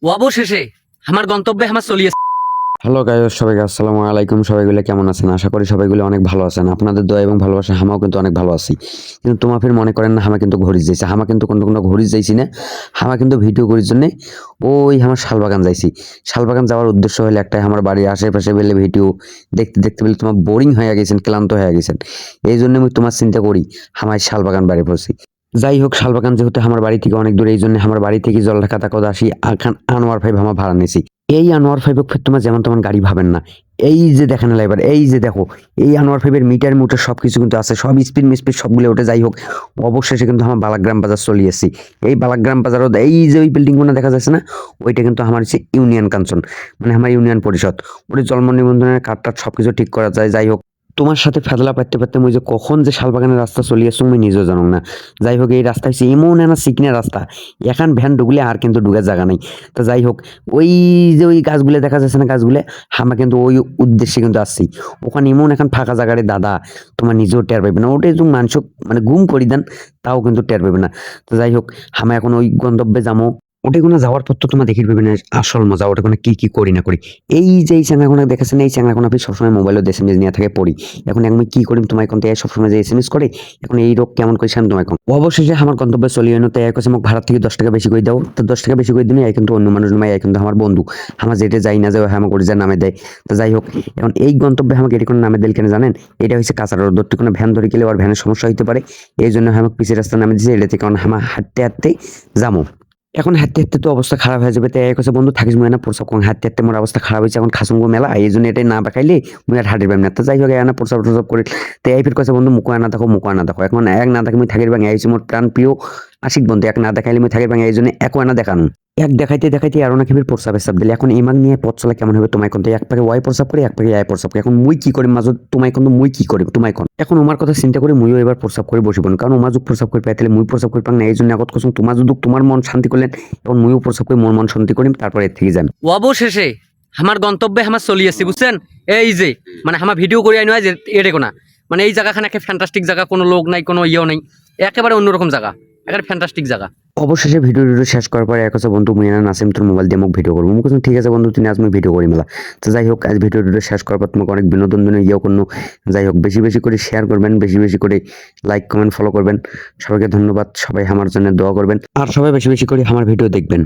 অবশেষে আমার গন্তব্যে আমার চলিয়েছে। হ্যালো গাইস, সবাইকে আসসালামু আলাইকুম। সবাইগুলো কেমন আছেন? আশা করি সবাইগুলো অনেক ভালো আছেন। আপনাদের দোয়া এবং ভালোবাসা হামাও কিন্তু অনেক ভালো আছি। কিন্তু তোমার ফির মনে করেন না, হামা কিন্তু ঘুরিস যাইছে। হামা কিন্তু কোনো ঘুরিস যাইছি না। হামা কিন্তু ভিডিও করার জন্য ওই আমার শালবাগান যাইছি। শালবাগান যাওয়ার উদ্দেশ্য হলো একটাই, আমার বাড়ির আশেপাশে বেলে ভিডিও দেখতে দেখতে বেলে তোমার বোরিং হয়ে গেছেন, ক্লান্ত হয়ে গেছেন। এই জন্য আমি তোমার চিন্তা করি হামায় শালবাগান বাড়ি পড়ছি। যাই হোক, শালবাগান যেহেতু আমার বাড়ি থেকে অনেক দূরে, এই জন্য আমার বাড়ি থেকে জলঢাকা তাকত আসি আখান আনোয়ার ভাই আমার ভাড়া নিয়েছি। এই আনোয়ার ফাইভ ফের তোমার যেমন তেমন গাড়ি ভাবেন না। এই যে দেখেন না এবার, এই যে দেখো, এই আনোয়ার ফাইভের মিটার সবকিছু কিন্তু আছে, সব স্পিড মিস্পিড সবগুলো ওঠে। যাই হোক, অবশেষে কিন্তু আমার বালাগ্রাম বাজার চলে এসেছি। এই বালাগ্রাম বাজারও এই যে ওই বিল্ডিং গুলো দেখা যাচ্ছে না, ওইটা কিন্তু আমার হচ্ছে ইউনিয়ন কাঞ্চন, মানে আমার ইউনিয়ন পরিষদ। ওটা জন্ম নিবন্ধনের কার্ডটার সবকিছু ঠিক করা যায়। যাই হোক, তোমার সাথে ফেদলা পাইতে পারতে মুই যে কখন যে শালবাগানের রাস্তা চলিয়েছি মুই নিজেও জানো না। যাই হোক, এই রাস্তা হচ্ছে এমন একটা চিকনা রাস্তা, এখন ভ্যান ঢুকলে আর কিন্তু ঢুকার জায়গা নেই। তো যাই হোক, ওই যে ওই গাছগুলো দেখা যাচ্ছে না, গাছগুলো আমরা কিন্তু ওই উদ্দেশ্যে কিন্তু আসছি। ওখানে এমন এখন ফাঁকা জায়গায় দাদা, তোমার নিজেও টের পাবে না। ওটা তুমি মানুষ মানে গুম করি দেন, তাও কিন্তু টের পাবে না। তো যাই হোক, আমরা এখন ওই গন্তব্যে যাবো। ওটা কোনো যাওয়ার পর তো তোমার দেখি পাবে না আসল মজা, ওটা কোনো কি কি করি না করি। এই যে এই চ্যাংড়াগুলো দেখেছেন, এই চ্যাংড়াগুলো আপনি সবসময় মোবাইলে এসএমএস নিয়ে থাকে পড়ি। এখন আমি কি করি, তোমার এখন তাই সবসময় যে এসএমএস করে, এখন এই রোগ কেমন করে সামনে তোমার এখন অবশেষে আমার গন্তব্যে চলি এনো। তাই কাছে মোক ভাড়া থেকে 10 টাকা বেশি করে দাও। তো 10 টাকা বেশি করে দিলে কিন্তু অন্য মানুষ নয়, কিন্তু আমার বন্ধু। আমার যেটা যাই না যায় আমার করে যায় নামে দেয়। তো যাই হোক, এখন এই গন্তব্যে আমাকে এটি কোনো নামে দিল কেন জানেন? এটা হচ্ছে কাঁচার রোড, ধরতে কোনো ভ্যান ধরে গেলে আর ভ্যানের সমস্যা হতে পারে। এই জন্য আমাকে পিছের রাস্তা নামে দিয়েছে। এটা থেকে কারণ আমার হাঁটতে হাঁটতে যাবো। এখন হাঁটতে হাঁটতে তো অবস্থা খারাপ হয়ে যাবে। তাই এক হচ্ছে বন্ধু থাকিস মুই না প্রসাব কোন হাঁটতে হাঁটতে মোর অবস্থা খারাপ হয়েছে, এখন খাসুঙ্গো মেলা, এই জন্য এটাই না বাকাইলে মুই আর হাঁটির পারি না। তো যাই হোক, এনা প্রসাব টসাব করে তাই এই ফির কাছে বন্ধু মুখো না দেখো, মুখো না দেখো। এখন এক না দেখে মুই থাকির ভাঙে আইছি, মোর প্রাণ প্রিয় আশিক বন্ধু। এক না দেখাইলে মুই থাকির ভাঙে, এই জন্য এক না দেখানো। এক দেখাইতে দেখাইতে আরো নাকি ফির প্রসাব হিসাব দিলে। এখন ইমাগ নিয়ে পথ চলা কেমন হবে তোমায় কোন? এক পাকে ওয়াই প্রসাব করে, এক পাকে আয় প্রসাব করে। এখন মুই কি করি মাঝে তোমায় কোন, মুই কি করি তোমায় কোন? এখন আমার কথা চিন্তা করে মুইও এবার প্রসাব করে বসিব না, কারণ ওমা যুগ প্রসাব করে পাইলে মুই প্রসাব করে পাং না। এই জন্য আগত কসম, তোমার যদি তোমার মন শান্তি করলেন, এখন মুইও প্রসাব করে মোর মন শান্তি করিম, তারপরে এর থেকে যান। অবশেষে আমার গন্তব্যে আমার চলিয়েছি, বুঝছেন? এই যে মানে আমার ভিডিও করে আইন যে এটা কোনা, মানে এই জায়গাখানে একটা ফ্যান্টাস্টিক জায়গা, কোনো লোক নাই, কোনো ইয়েও নেই, একেবারে অন্যরকম জায়গা, একেবারে ফ্যান্টাস্টিক জায়গা। অবশেষে ভিডিও শেষ করার পরে এক হচ্ছে বন্ধু মুই না নাসিম তোর মোবাইল দিয়ে মোক ভিডিও করবো। মুখ ঠিক আছে বন্ধু, তুমি আজ মুই ভিডিও করি মেলা। তো যাই হোক, আজ ভিডিও শেষ করার পর তোমাকে অনেক বিনোদন ইয়েও করবো। যাই হোক, বেশি বেশি করে শেয়ার করবেন, বেশি বেশি করে লাইক কমেন্ট ফলো করবেন। সবাইকে ধন্যবাদ, সবাই আমার জন্য দোয়া করবেন, আর সবাই বেশি বেশি করে আমার ভিডিও দেখবেন।